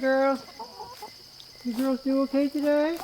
girls? You girls do okay today?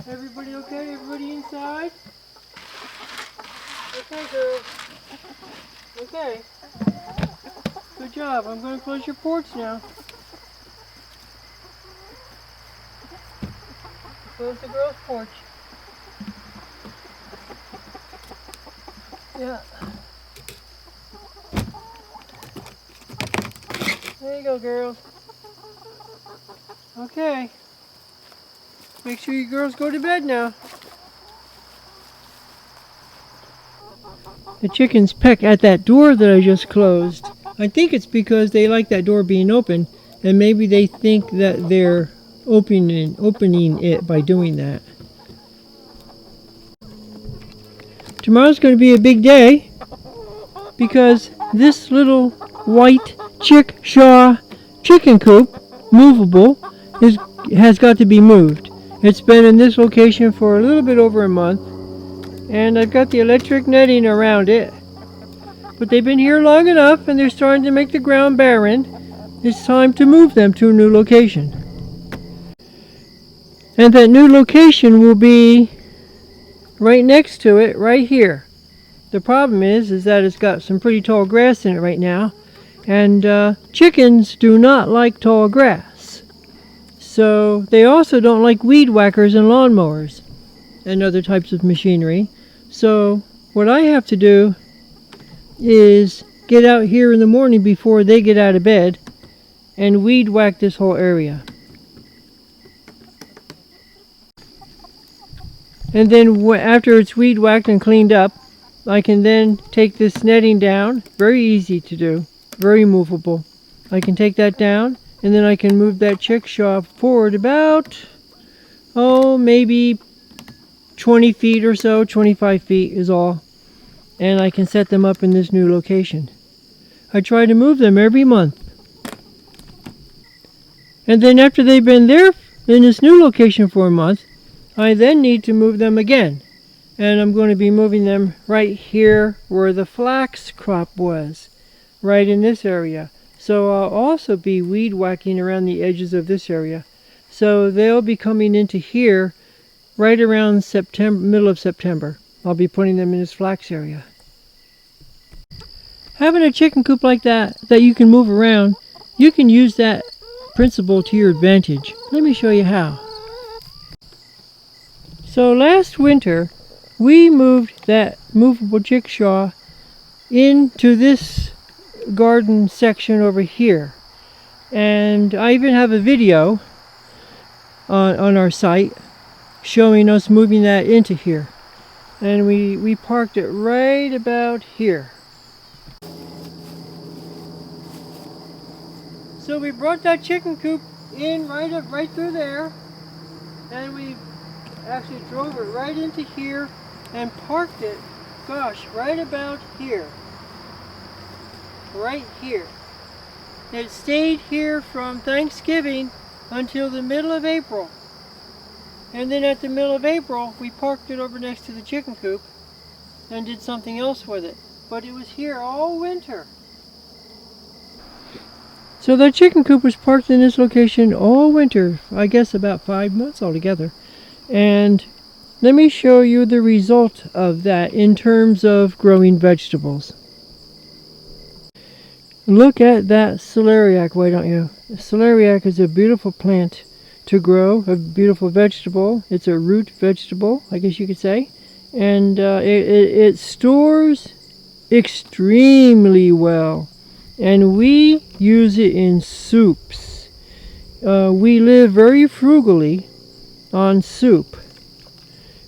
Everybody okay? Everybody inside? Okay, girls. Okay. Good job. I'm going to close your porch now. Close the girls' porch. Yeah. There you go, girls. Okay. Make sure you girls go to bed now. The chickens peck at that door that I just closed. I think it's because they like that door being open, and maybe they think that they're opening it by doing that. Tomorrow's going to be a big day because this little white chickshaw chicken coop, movable, has got to be moved. It's been in this location for a little bit over a month, and I've got the electric netting around it. But they've been here long enough and they're starting to make the ground barren. It's time to move them to a new location. And that new location will be right next to it, right here. The problem is that it's got some pretty tall grass in it right now, and chickens do not like tall grass. So they also don't like weed whackers and lawnmowers and other types of machinery. So what I have to do is get out here in the morning before they get out of bed and weed whack this whole area. And then after it's weed whacked and cleaned up, I can then take this netting down. Very easy to do, very movable. I can take that down, and then I can move that chickshaw forward about, maybe 20 feet or so, 25 feet is all. And I can set them up in this new location. I try to move them every month. And then after they've been there in this new location for a month, I then need to move them again. And I'm going to be moving them right here where the flax crop was, right in this area. So I'll also be weed whacking around the edges of this area. So they'll be coming into here right around September, middle of September. I'll be putting them in this flax area. Having a chicken coop like that you can move around, you can use that principle to your advantage. Let me show you how. So last winter, we moved that movable chickshaw into this garden section over here. And I even have a video on our site showing us moving that into here. And we parked it right about here. So we brought that chicken coop in right through there, and we actually drove it right into here and parked it, right about here. Right here. It stayed here from Thanksgiving until the middle of April. And then at the middle of April, we parked it over next to the chicken coop and did something else with it. But it was here all winter. So the chicken coop was parked in this location all winter, I guess about 5 months altogether. And let me show you the result of that in terms of growing vegetables. Look at that celeriac, why don't you? Celeriac is a beautiful plant to grow, a beautiful vegetable. It's a root vegetable, I guess you could say. And it stores extremely well. And we use it in soups. We live very frugally on soup,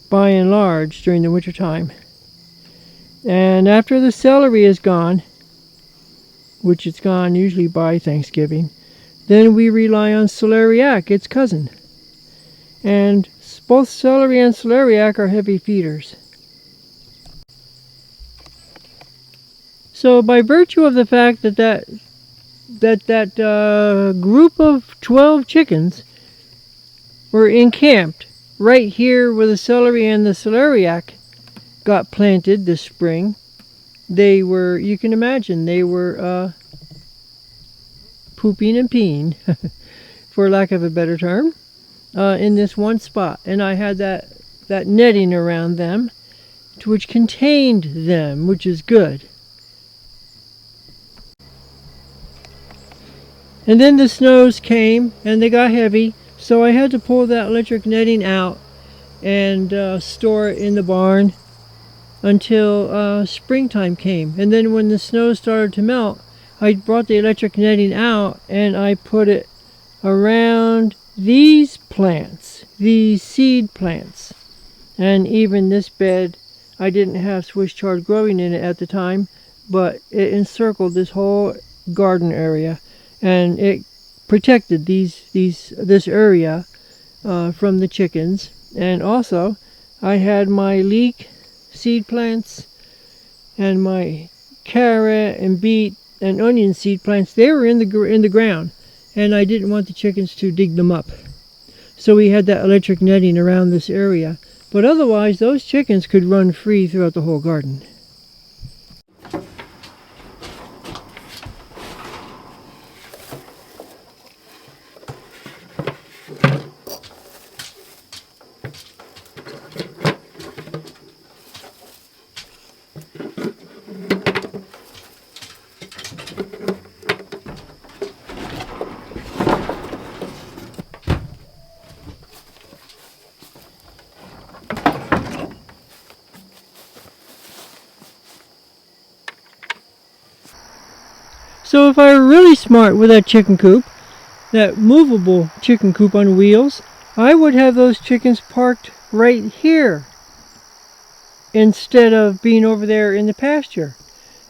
by and large, during the winter time. And after the celery is gone, which it's gone usually by Thanksgiving, then we rely on celeriac, its cousin. And both celery and celeriac are heavy feeders. So by virtue of the fact that group of 12 chickens were encamped right here where the celery and the celeriac got planted this spring, they were, you can imagine, they were pooping and peeing, for lack of a better term, in this one spot. And I had that netting around them, which contained them, which is good. And then the snows came, and they got heavy, so I had to pull that electric netting out and store it in the barn until springtime came. And then when the snow started to melt, I brought the electric netting out and I put it around these plants, these seed plants. And even this bed, I didn't have Swiss chard growing in it at the time, but it encircled this whole garden area, and it protected this area from the chickens. And also, I had my leek seed plants and my carrot and beet and onion seed plants. They were in the ground, and I didn't want the chickens to dig them up. So we had that electric netting around this area. But otherwise, those chickens could run free throughout the whole garden. So if I were really smart with that chicken coop, that movable chicken coop on wheels, I would have those chickens parked right here instead of being over there in the pasture.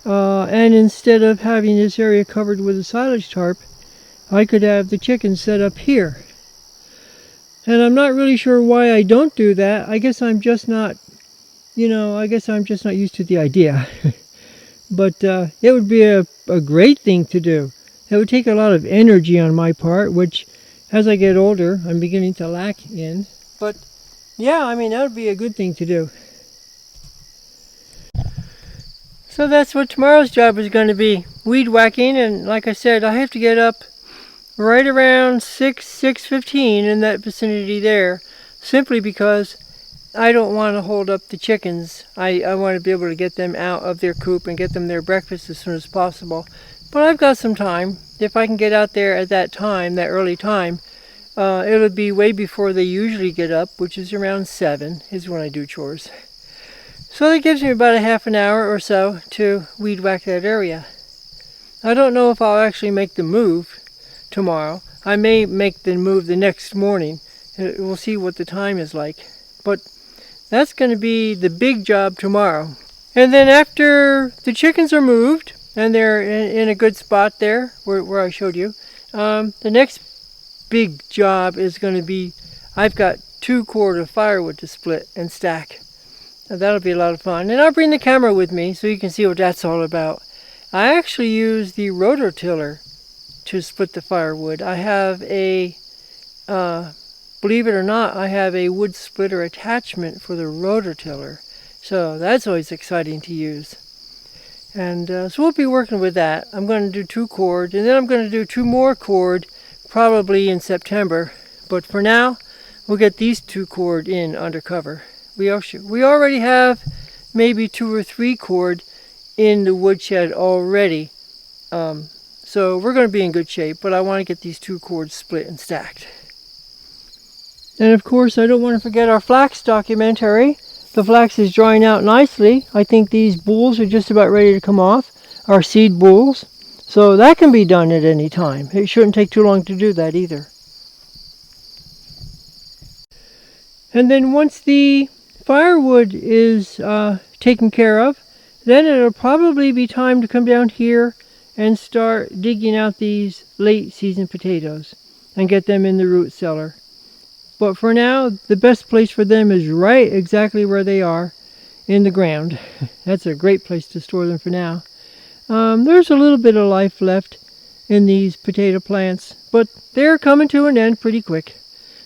And instead of having this area covered with a silage tarp, I could have the chickens set up here. And I'm not really sure why I don't do that. I guess I'm just not, used to the idea. But it would be a great thing to do. It would take a lot of energy on my part, which, as I get older, I'm beginning to lack in. But, yeah, that would be a good thing to do. So that's what tomorrow's job is going to be, weed whacking. And like I said, I have to get up right around 6:15 in that vicinity there, simply because I don't want to hold up the chickens. I want to be able to get them out of their coop and get them their breakfast as soon as possible. But I've got some time. If I can get out there at that time, that early time, it'll be way before they usually get up, which is around 7 is when I do chores. So that gives me about a half an hour or so to weed whack that area. I don't know if I'll actually make the move tomorrow. I may make the move the next morning. We'll see what the time is like. But that's going to be the big job tomorrow. And then after the chickens are moved, and they're in a good spot there, where I showed you, the next big job is going to be, I've got 2 cord of firewood to split and stack. Now that'll be a lot of fun. And I'll bring the camera with me so you can see what that's all about. I actually use the rototiller to split the firewood. I have a believe it or not, I have a wood splitter attachment for the rototiller. So that's always exciting to use. And so we'll be working with that. I'm going to do 2 cord, and then I'm going to do 2 more cord, probably in September. But for now, we'll get these 2 cord in undercover. We already have maybe 2 or 3 cord in the woodshed already. So we're going to be in good shape, but I want to get these 2 cords split and stacked. And of course, I don't want to forget our flax documentary. The flax is drying out nicely. I think these bulls are just about ready to come off, our seed bulls. So that can be done at any time. It shouldn't take too long to do that either. And then once the firewood is taken care of, then it'll probably be time to come down here and start digging out these late season potatoes and get them in the root cellar. But for now, the best place for them is right exactly where they are, in the ground. That's a great place to store them for now. There's a little bit of life left in these potato plants, but they're coming to an end pretty quick.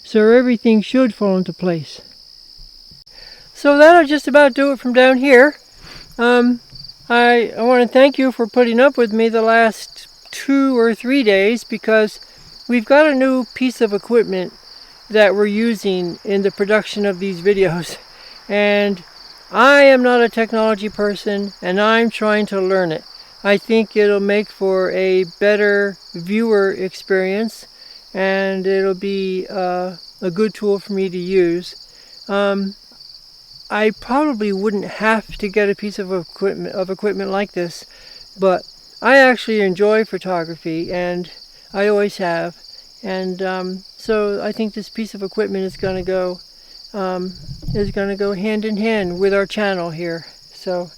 So everything should fall into place. So that'll just about do it from down here. I want to thank you for putting up with me the last 2 or 3 days because we've got a new piece of equipment that we're using in the production of these videos. And I am not a technology person, and I'm trying to learn it. I think it'll make for a better viewer experience, and it'll be a good tool for me to use. I probably wouldn't have to get a piece of equipment like this, but I actually enjoy photography, and I always have. And so I think this piece of equipment is going to go hand in hand with our channel here. So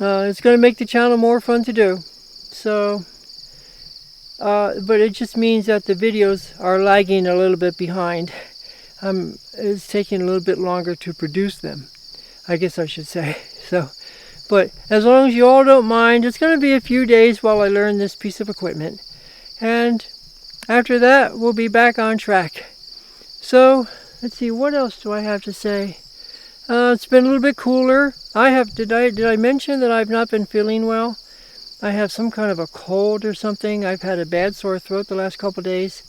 it's going to make the channel more fun to do. So, but it just means that the videos are lagging a little bit behind. It's taking a little bit longer to produce them, I guess I should say. So, but as long as you all don't mind, it's going to be a few days while I learn this piece of equipment. And after that, we'll be back on track. So, let's see, what else do I have to say? It's been a little bit cooler. Did I mention that I've not been feeling well? I have some kind of a cold or something. I've had a bad sore throat the last couple days.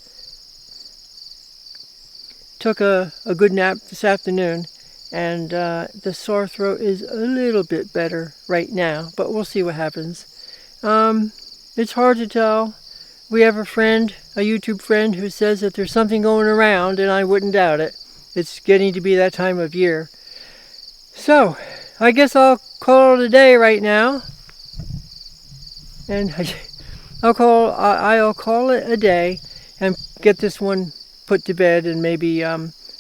Took a good nap this afternoon, and the sore throat is a little bit better right now, but we'll see what happens. It's hard to tell. We have a friend, a YouTube friend, who says that there's something going around, and I wouldn't doubt it. It's getting to be that time of year. So, I guess I'll call it a day right now. And I'll call it a day and get this one put to bed and maybe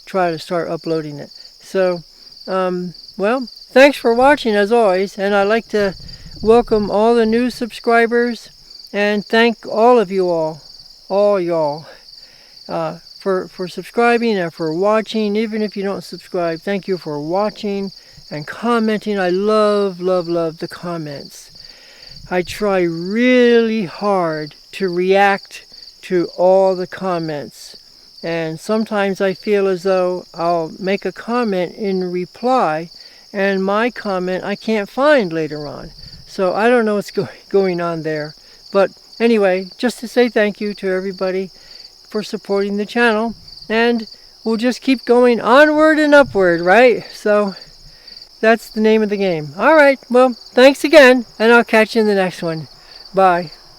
try to start uploading it. So, well, thanks for watching as always, and I'd like to welcome all the new subscribers and thank all of you all y'all, for subscribing and for watching. Even if you don't subscribe, thank you for watching and commenting. I love the comments. I try really hard to react to all the comments, and sometimes I feel as though I'll make a comment in reply and my comment I can't find later on. So I don't know what's going on there. But anyway, just to say thank you to everybody for supporting the channel, and we'll just keep going onward and upward, right? So that's the name of the game. All right, well, thanks again, and I'll catch you in the next one. Bye.